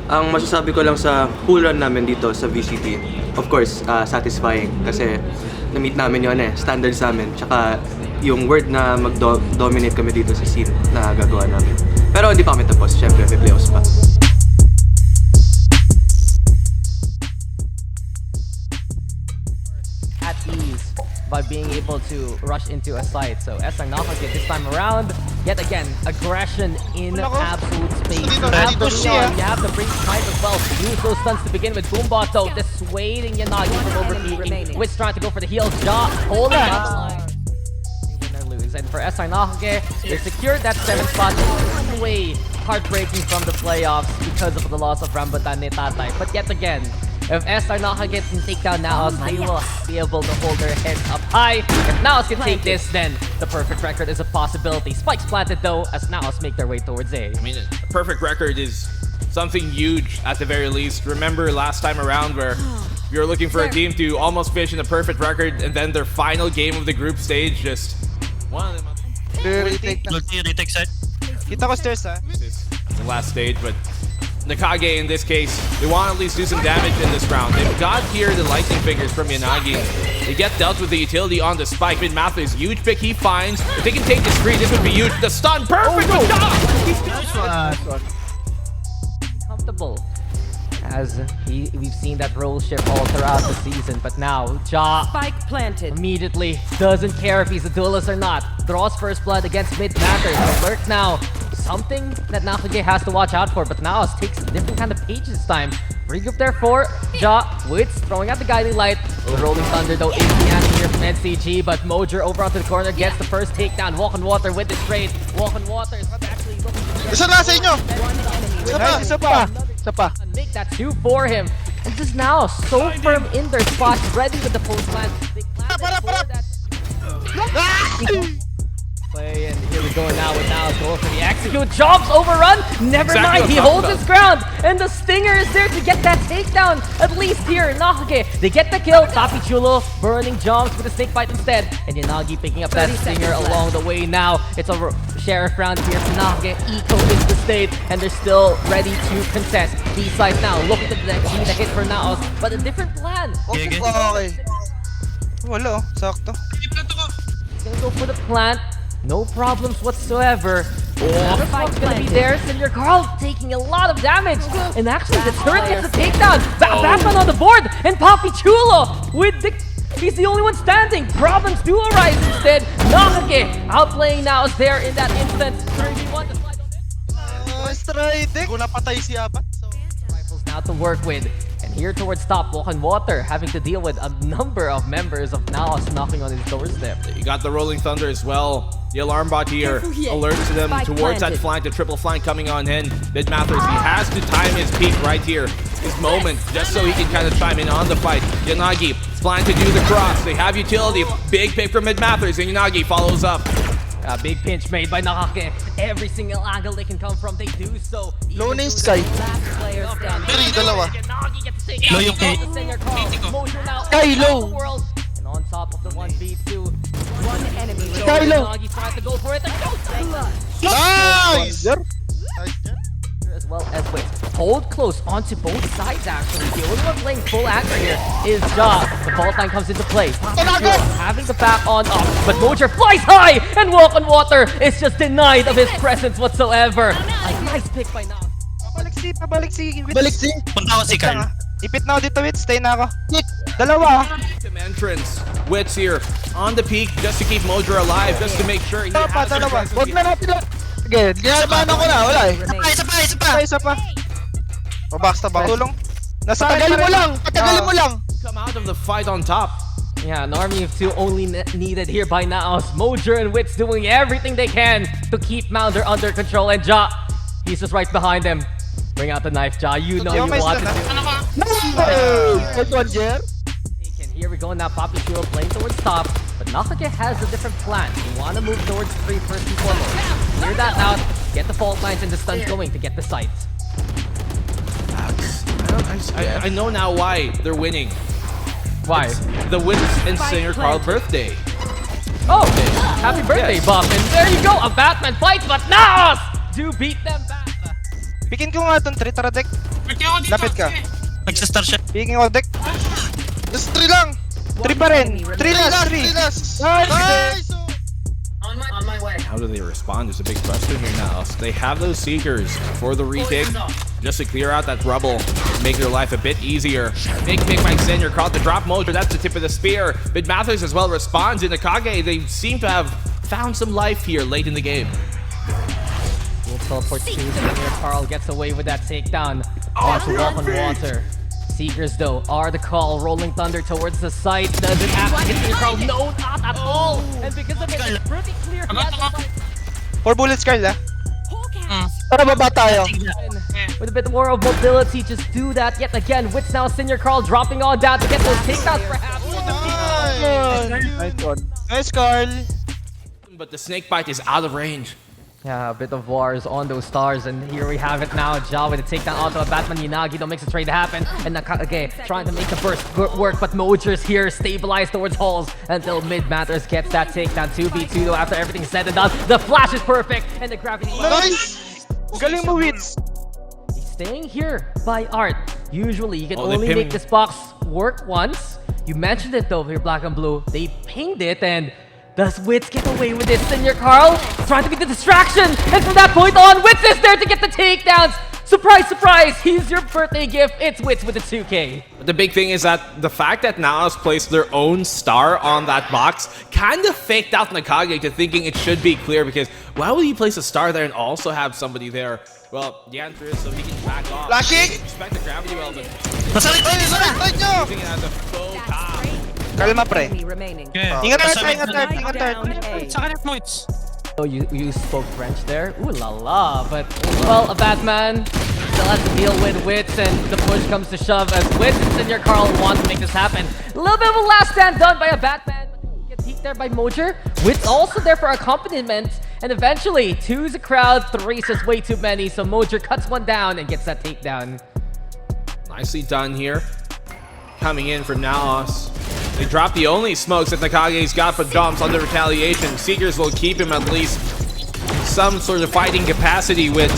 Ang masasabi ko lang sa pool run namin dito sa VCT, of course, satisfying kasi na-meet namin yun standards namin. Tsaka yung word na mag-dominate kami dito sa scene na gagawa namin. Pero hindi pa kami tapos, syempre may playoffs pa. At ease by being able to rush into a site. So NCG this time around, yet again, aggression in absolute space. You have the Brink Knight as well. Use those stuns to begin with. Boombot though, dissuading Yanagi from overpeaking. Witch trying to go for the heal. Ja holding up. Win or lose. And for NCG, they secured that 7th spot. In a way, heartbreaking from the playoffs because of the loss of Rambutan ni Tatay. But yet again, if NCG can take down NAOS, they will be able to hold their heads up high. If NAOS can take this, then the perfect record is a possibility. Spikes planted though, as NAOS make their way towards A. I mean, a perfect record is something huge at the very least. Remember last time around where we were looking for a team to almost finish in a perfect record, and then their final game of the group stage just one of them. Retake side. Kita ko stairs The last stage, but Nakage in this case, they want to at least do some damage in this round. They've got here the lightning fingers from Yanagi. They get dealt with the utility on the spike. Mid-Mathers, huge pick he finds. If they can take the screen, this would be huge. The stun, perfect! Comfortable. As we've seen that role shift all throughout the season, but now Ja Spike planted. immediately doesn't care if he's a duelist or not. Draws first blood against Mid-Mathers. Alert now. Something that NCG has to watch out for, but NAOS takes a different kind of page this time. Regroup there for Ja. Wits throwing out the guiding light. The Rolling Thunder though is the enemy here from NCG, but Mojer over onto the corner gets the first takedown. Walk on Water with the trade. Walk on Water is actually looking to Isa na sa inyo! Isa pa! make that 2 for him. And just now, so firm in their spots, ready with the post plant. Play, and here we go now with NAOS going for the execute. Jobs overrun. Never mind, he holds his ground, and the Stinger is there to get that takedown. At least here, Nakage, they get the kill. Papi Chulo burning jumps with a snake bite instead, and Yanagi picking up that Stinger along the way. Now it's a sheriff round here for Nakage. Eco is the state, and they're still ready to contest. These sides now looking to be the hit for NAOS, but a different plan. Okay. Wala sakto. Gonna go for the plant. No problems whatsoever. The spike's gonna be there. Senior Carl taking a lot of damage. And actually, the turret gets a takedown. Batman on the board. And Papi Chulo with the... He's the only one standing. Problems do arise instead. Nakage outplaying NAOS there in that instance. 31 to slide on it. Strike. Kung napatay si Abat. Rifles now to work with. And here towards top, Walk on Water having to deal with a number of members of NAOS knocking on his doorstep. You got the Rolling Thunder as well. The alarm bot here alerts them towards that flank, the triple flank coming on in. Mid-Mathers, he has to time his peak right here, his moment, just so he can kind of chime in on the fight. Yanagi is planning to do the cross. They have utility, big pick from Mid-Mathers, and Yanagi follows up. A big pinch made by Nakage. Every single angle they can come from, they do so. Low na yung Sky. Dalawa. Low yung K. Sky low. And on top of the 1v2. One enemy. Sky low. Nagi tries to go for it. Nice! As well as Wits. Hold close onto both sides actually. The only one playing full anger here is Ja. The fault line comes into play. Having the back on up, but Mojer flies high and Walk on Water is just denied of his presence whatsoever. A nice pick by now. Pabalik si. Punta ko si Carl. Ipit na ako dito, Wits. Stay na ako. Dalawa. Entrance. Wits here on the peak just to keep Mojer alive, just to make sure he has the presence. Huwag na natin lang. Sige, ginagabahan ko na. Wala eh. Isa pa. O basta ba? Tulong. Patagalin mo lang. Come out of the fight on top. Yeah, an army of two only needed here by NAOS. Mojer and Wits doing everything they can to keep Mounder under control, and Ja, he's just right behind them. Bring out the knife, Ja. You know you want to do. And here we go now. Papi Chulo playing towards top, but Nakage has a different plan. They want to move towards 3 first and foremost. Clear that out. Get the fault lines and the stuns going to get the sights. I know now why they're winning. Why? It's the Wits and Singer Carl birthday. Oh, happy birthday, Bob. And there you go. A Batman fight, but NAOS do beat them back. Pikin ko nga itong 3 tara deck. Lapit ka. Nagsastar siya. Pingin ko, deck. Just 3 lang. 3 pa rin. 3 last, 3 last. Nice! How do they respond is a big question here now. They have those Seekers for the retake, just to clear out that rubble, make their life a bit easier. Make by Senior caught the drop Mojo, that's the tip of the spear. Bid Mathers as well responds in Akage. They seem to have found some life here late in the game. We'll teleport to Senior Carl gets away with that takedown. Wants to walk on water. Seekers though are the call, rolling thunder towards the site. Does it have to get Senior Carl? No, not at all. And because of it, it's pretty clear. He has the site. 4 bullets, Carl, ah. Para baba tayo. With a bit more of mobility, just do that yet again. Wits now, Senior Carl dropping on down to get those takedowns perhaps. Nice one. Nice, Carl. But the snake bite is out of range. Yeah, a bit of wars on those stars, and here we have it now. Ja with a takedown onto a Batman Yanagi, don't makes the trade happen, and Nakage trying to make the burst work, but Mojer's here, stabilized towards Halls until Mid Matters gets that takedown. 2v2 though, after everything's said and done. The flash is perfect, and the gravity... Nice! Galing mo, Wits. Staying here by art. Usually, you can Oh, they only ping. make this box work once. You mentioned it though, here Black and Blue. They pinged it, and does Wits get away with this? Senior Carl trying to be the distraction, and from that point on, Wits is there to get the takedowns. Surprise, surprise! Here's your birthday gift. It's Wits with the 2K. But the big thing is that the fact that NAOS placed their own star on that box kind of faked out Nakage to thinking it should be clear, because why would he place a star there and also have somebody there? Well, the answer is so he can back off. Flashing! Expect the gravity well, but Masalit! Right nyo! using it as a faux pas. Kalma, pre. Enemy remaining. Okay. Ingat tayo, Masalit. ingat tayo, ingat tayo. Down A. Sa kanan mo, it's... Oh, you spoke French there? Ooh la la, but well, a Batman still has to deal with Wits, and the push comes to shove as Wits and Senior Carl want to make this happen. A little bit of a last stand done by a Batman, but gets peeked there by Mojer. Wits also there for accompaniment, and eventually 2's a crowd, 3's just way too many, so Mojer cuts one down and gets that takedown. Nicely done here. Coming in from NAOS. They drop the only smokes that Nakage's got, but jumps under retaliation. Seekers will keep him at least some sort of fighting capacity, which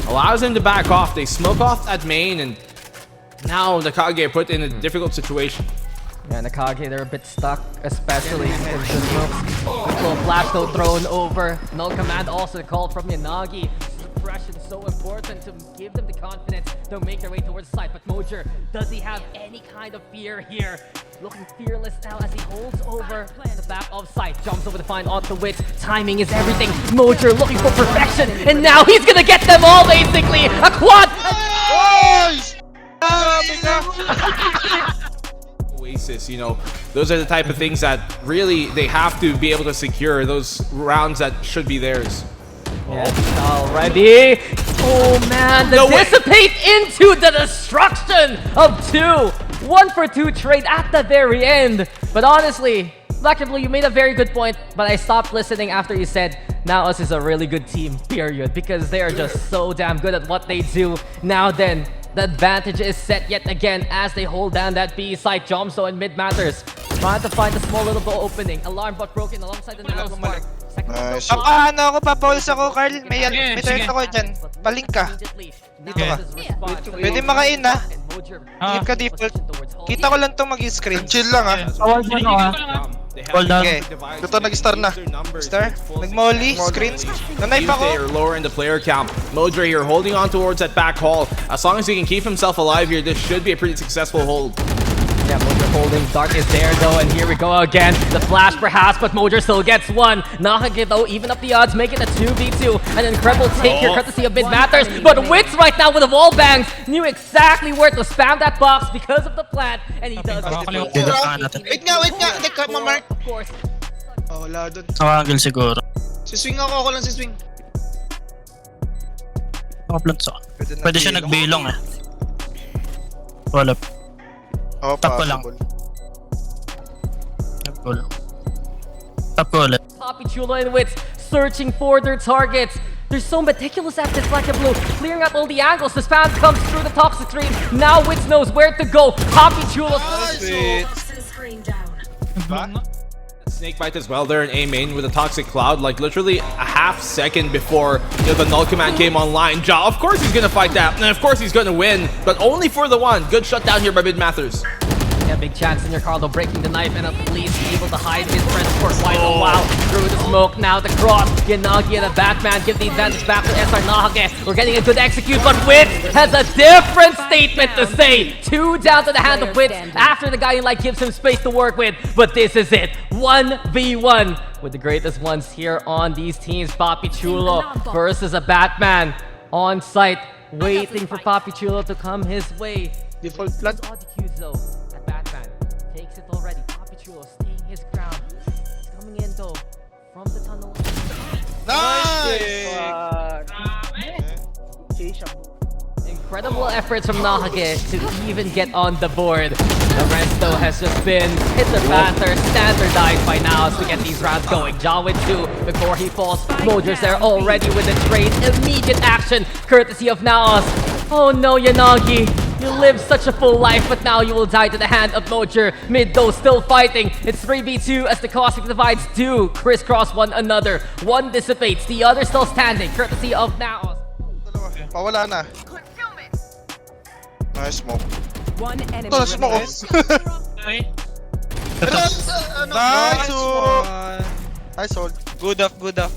allows him to back off. They smoke off that main, and now Nakage put in a difficult situation. Yeah, Nakage, they're a bit stuck, especially because the smokes. Quick little flash though thrown over. Null command also called from Yanagi. Suppression is so important to give them the confidence to make their way towards the side. But Mojer, does he have any kind of fear here? Looking fearless now as he holds over the back of sight. Jumps over to find onto Wits. Timing is everything. Mojer looking for perfection, and now he's gonna get them all basically. A quad. Nice! Grabe ka! Oasis, you know, those are the type of things that really they have to be able to secure, those rounds that should be theirs. Yes, already. Oh man, the No way. dissipate into the destruction of 2. 1 for 2 trade at the very end. But honestly, Black and Blue, you made a very good point, but I stopped listening after you said NAOS is a really good team, period, because they are just so damn good at what they do. Now then, the advantage is set yet again as they hold down that B side. Jomso and Mid Matters trying to find a small little opening. Alarm bot broken alongside the NAOS spark. Nice. Papaano ako, papaulis ako, Carl. May turret ako dyan. Palink ka. Dito ka. Pwede makain, ha? Ingit ka default. Kita ko lang itong mag-screen. Chill lang, ha? Hold on. Okay. Ito, nag-star na. Star? Nag-molly? Screens? Nanayp ako. They are lowering the player count. Mojer here holding on towards that back hall. As long as he can keep himself alive here, this should be a pretty successful hold. Yeah, Mojer holding. Dark is there though, and here we go again. The flash perhaps, but Mojer still gets one. Nakage though, even up the odds, making a 2v2. An incredible take here, courtesy of Mid Matters. But Wits right now with the wall bangs knew exactly where to spam that box because of the plant, and he does it. Wait nga. Hindi ka, Mark. Of course. Oh, wala dun. Nakagil siguro. Si swing ako lang si swing. Nakaplant sa... Pwede siya nagbilong eh. Wala. Oh, Tap ko lang. Tap ko ulit. Poppy Chulo and Wits searching for their targets. They're so meticulous at this Black and Blue, clearing out all the angles. The spam comes through the toxic screen. Now Wits knows where to go. Poppy Chulo. Sweet. That Snakebite as well there in A main with a Toxic Cloud, like literally a half second before the null command came online. Ja, of course he's gonna fight that, and of course he's gonna win, but only for the one. Good shutdown here by Mid Mathers. Yeah, big chance in your Carlo breaking the knife and at least able to hide his friends for quite a while. Through the smoke, now the cross. Yanagi and the Batman give the advantage back to SR Nahage. We're getting a good execute, but Wit has a different statement to say. 2 down to the hand of Wit after the Guiding Light gives him space to work with. But this is it, 1v1 with the greatest ones here on these teams. Papi Chulo versus a Batman on site, waiting for Papi Chulo to come his way. Default plant. Oddcues though. Batman takes it already. Papi Chulo staying his ground. He's coming in though from the tunnel. Nice! Incredible efforts from Nahage to even get on the board. The rest though has just been hit the batter, standardized by now to get these rounds going. Ja with 2 before he falls. Mojer's there already with the trade. Immediate action courtesy of NAOS. Oh no, Yanagi. You lived such a full life, but now you will die to the hand of Mojer. Mid though still fighting. It's 3v2 as the cosmic divides do crisscross one another. One dissipates, the other still standing, courtesy of NAOS. Pawala na. Nice smoke. One enemy Ito, smoke. Okay. Nice one. Nice hold. Good off, good off.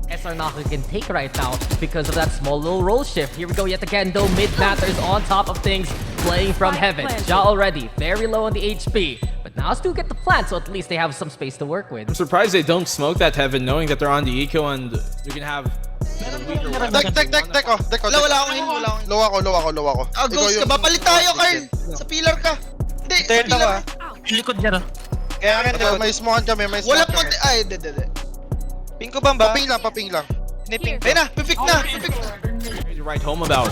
SR Naka can take right now because of that small little roll shift. Here we go yet again though. Mid Matters on top of things, playing from heaven. Ja already very low on the HP, but now still get the plant, so at least they have some space to work with. I'm surprised they don't smoke that heaven, knowing that they're on the eco and you can have. Deck, oh. Wala akong in, wala akong in. Low ako. Ah, ghost ka ba? Palit tayo, Carl! Sa pillar ka! Hindi, sa Turn pillar ka. Likod niya na. Kaya akin, May smoke kami, wala pa ay, de. Ping ko ba ba? Paping lang. Piniping. Ayun na, pipik na! You write home about.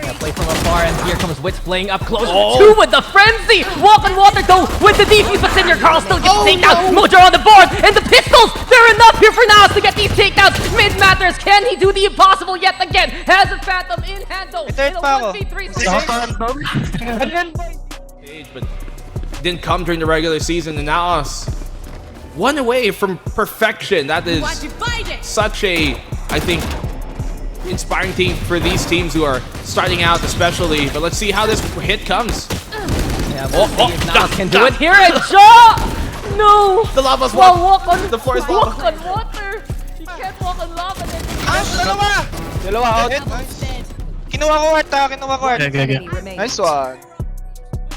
Yeah, play from afar, and here comes Wits playing up close. 2 with the frenzy! Walk on water though with the defense, but Senior Carl still gets takedown. Mojo on the board, and the pistols! They're enough here for now to get these takedowns. Mid Matters, can he do the impossible yet again? Has a Phantom in hand though. Third In a pa ako. 1v3 Stage, but didn't come during the regular season, and now us 1 away from perfection. That is such a, I think, inspiring team for these teams who are starting out especially. But let's see how this hit comes. Yeah, we'll see if NAOS can do it here, and Ja! No! The lava's Well, walk on the floor is walk lava. on water! You can't walk on lava then. Dalawa out. Kinuha ko art. Okay. enemy remaining. Nice one.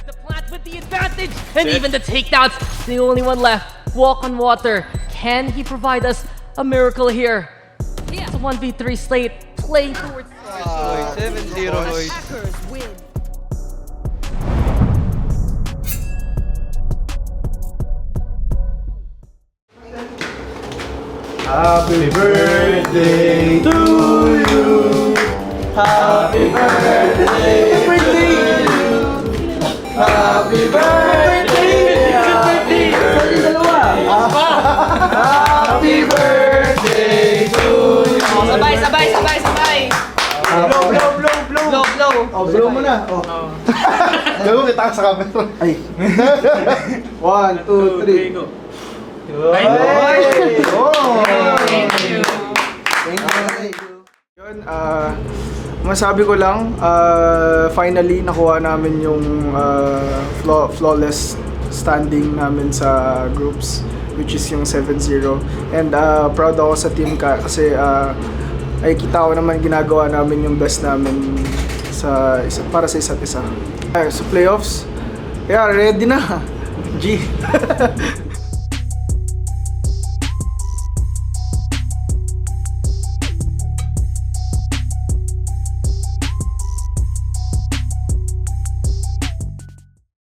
The plant with the advantage, and even the takedowns, the only one left. Walk on water. Can he provide us a miracle here? It's a 1v3 slate, playing towards... 7-0. Hackers win. Happy birthday to you. Happy birthday to you. Happy birthday. Happy birthday to you. Sabay. Blow. Oh, blow mo na. Oh. Gago kita ka sa camera. Ay. 1, 2, 3. Go. Thank you. Yun, masabi ko lang, finally nakuha namin yung flawless standing namin sa groups, which is yung 7-0. And proud ako sa team kasi ay kita ko naman ginagawa namin yung best namin para sa isa't isa. Sa playoffs, yeah, ready na. G.